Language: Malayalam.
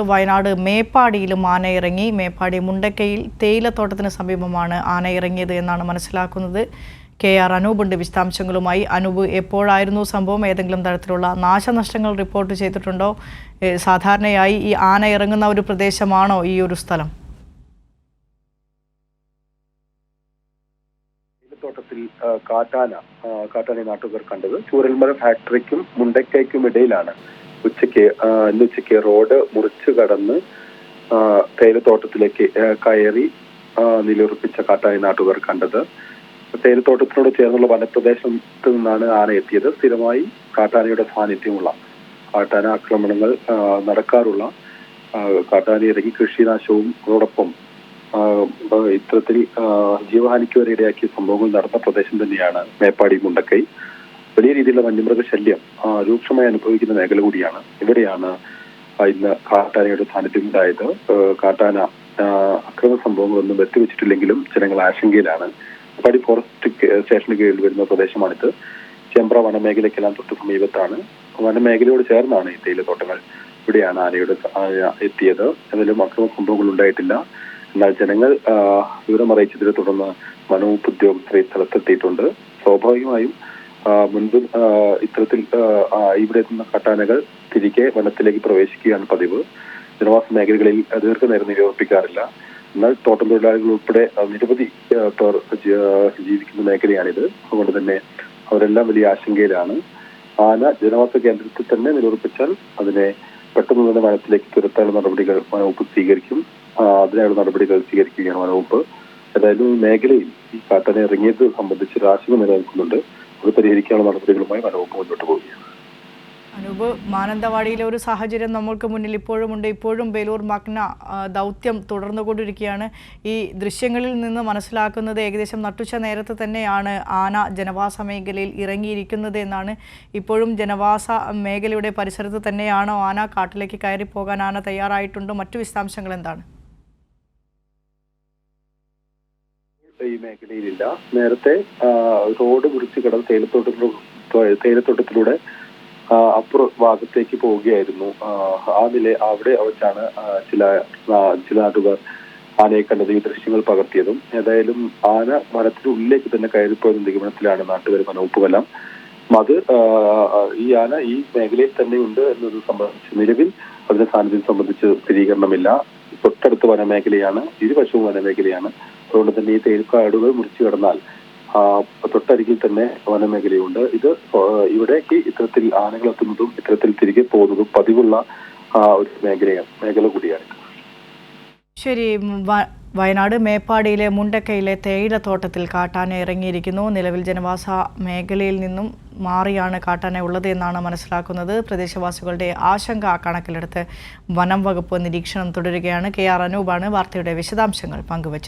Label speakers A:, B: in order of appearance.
A: വയനാട് മേപ്പാടിയിലും ആന ഇറങ്ങി. മേപ്പാടി മുണ്ടക്കയിൽ തേയിലത്തോട്ടത്തിന് സമീപമാണ് ആന ഇറങ്ങിയത് എന്നാണ് മനസ്സിലാക്കുന്നത്. KR അനൂപുണ്ട് വിശദാംശങ്ങളുമായി. അനൂപ്, എപ്പോഴായിരുന്നു സംഭവം? ഏതെങ്കിലും തരത്തിലുള്ള നാശനഷ്ടങ്ങൾ റിപ്പോർട്ട് ചെയ്തിട്ടുണ്ടോ? സാധാരണയായി ഈ ആന ഇറങ്ങുന്ന ഒരു പ്രദേശമാണോ ഈ ഒരു സ്ഥലം?
B: തോട്ടത്തിൽ കാട്ടാന നാട്ടുകാർ കണ്ടത് ചൂരൽമല ഫാക്ടറിക്കും മുണ്ടക്കയ്ക്കും ഇടയിലാണ്. ഇന്നുച്ചയ്ക്ക് റോഡ് മുറിച്ചു കടന്ന് തേയിലത്തോട്ടത്തിലേക്ക് കയറി നിലയുറപ്പിച്ച കാട്ടാന നാട്ടുകാർ കണ്ടത്. തേയിലത്തോട്ടത്തിനോട് ചേർന്നുള്ള വനപ്രദേശത്ത് നിന്നാണ് ആന എത്തിയത്. സ്ഥിരമായി കാട്ടാനയുടെ സാന്നിധ്യമുള്ള കാട്ടാന ആക്രമണങ്ങൾ നടക്കാറുള്ള കാട്ടാന ഇറങ്ങി കൃഷിനാശവും അതോടൊപ്പം ഇത്തരത്തിൽ ജീവഹാനിക്ക് വരെ ഇടയാക്കിയ സംഭവങ്ങൾ നടന്ന പ്രദേശം തന്നെയാണ് മേപ്പാടി മുണ്ടക്കൈ. വലിയ രീതിയിലുള്ള വന്യമൃഗ ശല്യം രൂക്ഷമായി അനുഭവിക്കുന്ന മേഖല കൂടിയാണ്. ഇവിടെയാണ് ഇന്ന് കാട്ടാനയുടെ സാന്നിധ്യം ഉണ്ടായത്. കാട്ടാന അക്രമ സംഭവങ്ങളൊന്നും വെട്ടിവെച്ചിട്ടില്ലെങ്കിലും ജനങ്ങൾ ആശങ്കയിലാണ്. മേപ്പാടി ഫോറസ്റ്റ് സ്റ്റേഷന് കീഴിൽ വരുന്ന പ്രദേശമാണിത്. ചെമ്പ്ര വനമേഖലയ്ക്കെല്ലാം തൊട്ട് സമീപത്താണ്. വനമേഖലയോട് ചേർന്നാണ് ഈ തേയിലത്തോട്ടങ്ങൾ. ഇവിടെയാണ് ആനയുടെ എത്തിയത്. അതിലും അക്രമ സംഭവങ്ങൾ ഉണ്ടായിട്ടില്ല. എന്നാൽ ജനങ്ങൾ വിവരമറിയിച്ചതിനെ തുടർന്ന് വനവകുപ്പ് ഉദ്യോഗസ്ഥരെ സ്ഥലത്തെത്തിയിട്ടുണ്ട്. സ്വാഭാവികമായും മുൻപ് ഇത്തരത്തിൽ ഇവിടെ എത്തുന്ന കാട്ടാനകൾ തിരികെ വനത്തിലേക്ക് പ്രവേശിക്കുകയാണ് പതിവ്. ജനവാസ മേഖലകളിൽ ദീർഘനേരം നിലയുറപ്പിക്കാറില്ല. എന്നാൽ തോട്ടം തൊഴിലാളികൾ ഉൾപ്പെടെ നിരവധി പേർ ജീവിക്കുന്ന മേഖലയാണിത്. അതുകൊണ്ട് തന്നെ അവരെല്ലാം വലിയ ആശങ്കയിലാണ്. ആന ജനവാസ കേന്ദ്രത്തിൽ തന്നെ നിലയുറപ്പിച്ചാൽ അതിനെ പെട്ടെന്ന് തന്നെ വനത്തിലേക്ക് തുരത്താനുള്ള നടപടികൾ വനവകുപ്പ് സ്വീകരിക്കും. അതിനായുള്ള നടപടികൾ സ്വീകരിക്കുകയാണ് വനവകുപ്പ്. ഏതായാലും ഈ മേഖലയിൽ ഈ കാട്ടാന ഇറങ്ങിയത് സംബന്ധിച്ച് ആശങ്ക നിലനിൽക്കുന്നുണ്ട്. അത് പരിഹരിക്കാനുള്ള നടപടികളുമായി വനവകുപ്പ് മുന്നോട്ട് പോവുകയാണ്.
A: അനൂപ്, മാനന്തവാടിയിലെ ഒരു സാഹചര്യം നമ്മൾക്ക് മുന്നിൽ ഇപ്പോഴുമുണ്ട്. ഇപ്പോഴും ബേലൂർ മഗ്ന ദൗത്യം തുടർന്നുകൊണ്ടിരിക്കുകയാണ്. ഈ ദൃശ്യങ്ങളിൽ നിന്ന് മനസ്സിലാക്കുന്നത് ഏകദേശം നട്ടുച്ച നേരത്തെ തന്നെയാണ് ആന ജനവാസ മേഖലയിൽ ഇറങ്ങിയിരിക്കുന്നത് എന്നാണ്. ഇപ്പോഴും ജനവാസ മേഖലയുടെ പരിസരത്ത് തന്നെയാണോ ആന? കാട്ടിലേക്ക് കയറി പോകാൻ ആന തയ്യാറായിട്ടുണ്ടോ? മറ്റു വിശദാംശങ്ങൾ എന്താണ്?
B: ഈ മേഖലയിലില്ല. നേരത്തെ റോഡ് മുറിച്ച് കടന്ന് തേയിലത്തോട്ടത്തിലൂടെ അപ്പുറ ഭാഗത്തേക്ക് പോവുകയായിരുന്നു. അവിടെ വെച്ചാണ് ചില നാട്ടുകാർ ആനയെ കണ്ടത്, ഈ ദൃശ്യങ്ങൾ പകർത്തിയതും. ഏതായാലും ആന വനത്തിനുള്ളിലേക്ക് തന്നെ കയറിപ്പോയ നിഗമനത്തിലാണ് നാട്ടുകാർ വനവകുപ്പുമെല്ലാം. അത് ഈ ആന ഈ മേഖലയിൽ തന്നെയുണ്ട് എന്നത് സംബന്ധിച്ച് നിലവിൽ അതിന്റെ സാന്നിധ്യം സംബന്ധിച്ച് സ്ഥിരീകരണമില്ല. തൊട്ടടുത്ത് വനമേഖലയാണ്, ഇരുവശവും വനമേഖലയാണ്. അതുകൊണ്ട് തന്നെ ഈ തേയിലക്കാടുകൾ മുറിച്ചു കടന്നാൽ തൊട്ടരികിൽ തന്നെ വനമേഖലയുണ്ട്. ഇവിടേക്ക് ഇത്തരത്തിൽ ആനകൾ എത്തുന്നതും ഇത്തരത്തിൽ തിരികെ പോകുന്നതും പതിവുള്ള ഒരു മേഖല കൂടിയാണ്.
A: ശരി. വയനാട് മേപ്പാടിയിലെ മുണ്ടക്കയിലെ തേയിലത്തോട്ടത്തിൽ കാട്ടാന ഇറങ്ങിയിരിക്കുന്നു. നിലവിൽ ജനവാസ മേഖലയിൽ നിന്നും മാറിയാണ് കാട്ടാന ഉള്ളത് എന്നാണ് മനസ്സിലാക്കുന്നത്. പ്രദേശവാസികളുടെ ആശങ്ക കണക്കിലെടുത്ത് വനം വകുപ്പ് നിരീക്ഷണം തുടരുകയാണ്. KR അനൂപാണ് വാർത്തയുടെ വിശദാംശങ്ങൾ പങ്കുവച്ചത്.